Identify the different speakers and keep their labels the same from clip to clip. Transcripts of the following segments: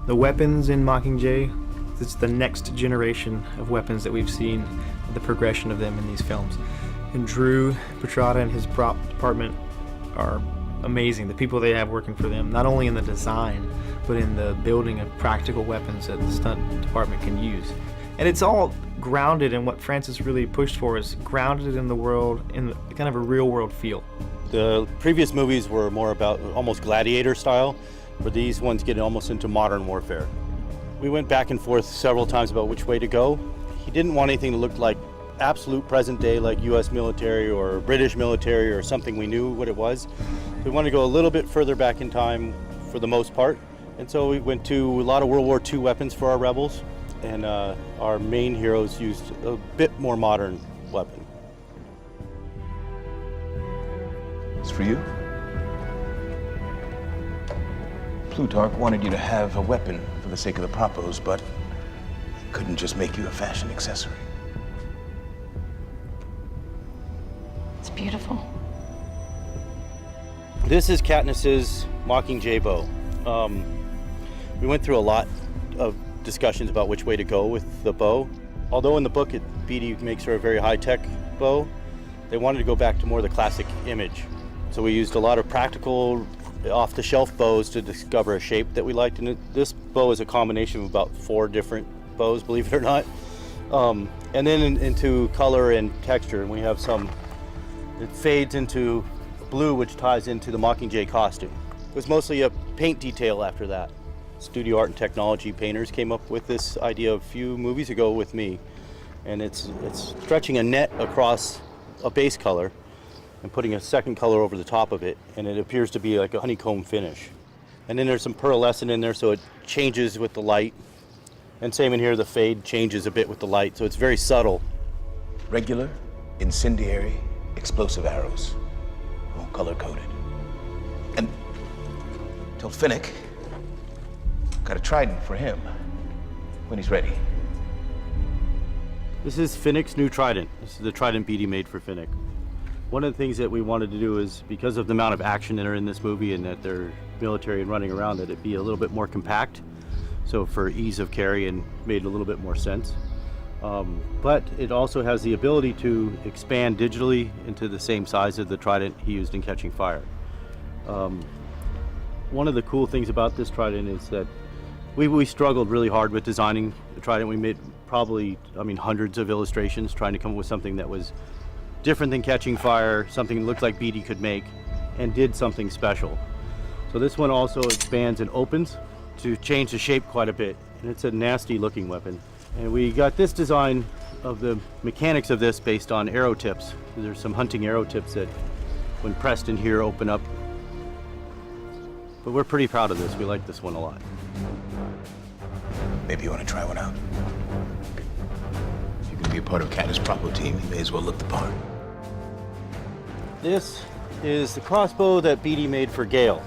Speaker 1: The weapons in Mockingjay, it's the next generation of weapons that we've seen, the progression of them in these films. And Drew Petrata and his prop department are amazing. The people they have working for them, not only in the design, but in the building of practical weapons that the stunt department can use. And it's all grounded in what Francis really pushed for, is grounded in the world, in kind of a real world feel.
Speaker 2: The previous movies were more about almost gladiator style, but these ones get almost into modern warfare. We went back and forth several times about which way to go. He didn't want anything to look like absolute present day, like US military or British military or something we knew what it was. We wanted to go a little bit further back in time for the most part. And so we went to a lot of World War II weapons for our rebels, and our main heroes used a bit more modern weapon.
Speaker 3: It's for you? Plutarch wanted you to have a weapon for the sake of the propos, but he couldn't just make you a fashion accessory.
Speaker 4: It's beautiful.
Speaker 2: This is Katniss's Mockingjay bow. We went through a lot of discussions about which way to go with the bow. Although in the book BD makes her a very high-tech bow, they wanted to go back to more the classic image. So we used a lot of practical, off-the-shelf bows to discover a shape that we liked. And this bow is a combination of about 4 different bows, believe it or not. And then into color and texture, and we have some, it fades into blue, which ties into the Mockingjay costume. It was mostly a paint detail after that. Studio Art and Technology painters came up with this idea a few movies ago with me. And it's stretching a net across a base color and putting a second color over the top of it, and it appears to be like a honeycomb finish. And then there's some pearlescent in there, so it changes with the light. And same in here, the fade changes a bit with the light, so it's very subtle.
Speaker 3: Regular, incendiary, explosive arrows, all color-coded. And till Finnick got a trident for him when he's ready.
Speaker 2: This is Finnick's new trident. This is the trident BD made for Finnick. One of the things that we wanted to do is, because of the amount of action that are in this movie and that they're military and running around, that it be a little bit more compact. So for ease of carry, and made a little bit more sense. But it also has the ability to expand digitally into the same size of the trident he used in Catching Fire. One of the cool things about this trident is that we struggled really hard with designing the trident. We made probably, hundreds of illustrations trying to come up with something that was different than Catching Fire, something that looked like BD could make, and did something special. So this one also expands and opens to change the shape quite a bit, and it's a nasty looking weapon. And we got this design of the mechanics of this based on arrow tips. There's some hunting arrow tips that, when pressed in here, open up. But we're pretty proud of this. We like this one a lot.
Speaker 3: Maybe you want to try one out? If you're going to be a part of Katniss' Propo team, you may as well look the part.
Speaker 2: This is the crossbow that BD made for Gale.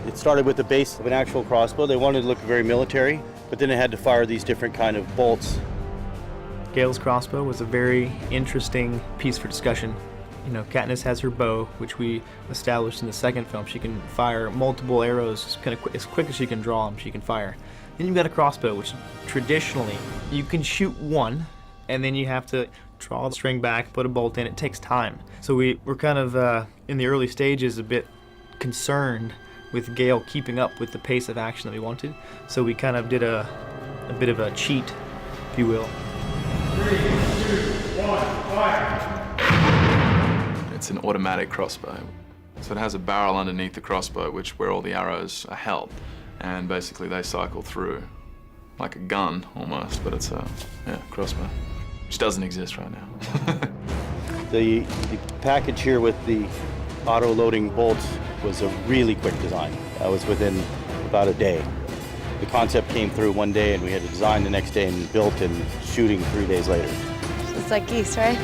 Speaker 2: It started with the base of an actual crossbow. They wanted to look very military, but then it had to fire these different kind of bolts.
Speaker 1: Gale's crossbow was a very interesting piece for discussion. You know, Katniss has her bow, which we established in the second film. She can fire multiple arrows kind of as quick as she can draw them, she can fire. Then you've got a crossbow, which traditionally you can shoot one, and then you have to draw the string back, put a bolt in. It takes time. So we're kind of, in the early stages, a bit concerned with Gale keeping up with the pace of action that we wanted. So we kind of did a bit of a cheat, if you will.
Speaker 5: 3, 2, 1, fire!
Speaker 6: It's an automatic crossbow. So it has a barrel underneath the crossbow, where all the arrows are held. And basically they cycle through like a gun almost, but it's a crossbow, which doesn't exist right now.
Speaker 2: The package here with the auto-loading bolts was a really quick design. That was within about a day. The concept came through one day, and we had to design the next day and built and shooting 3 days later.
Speaker 4: It's like geese, right?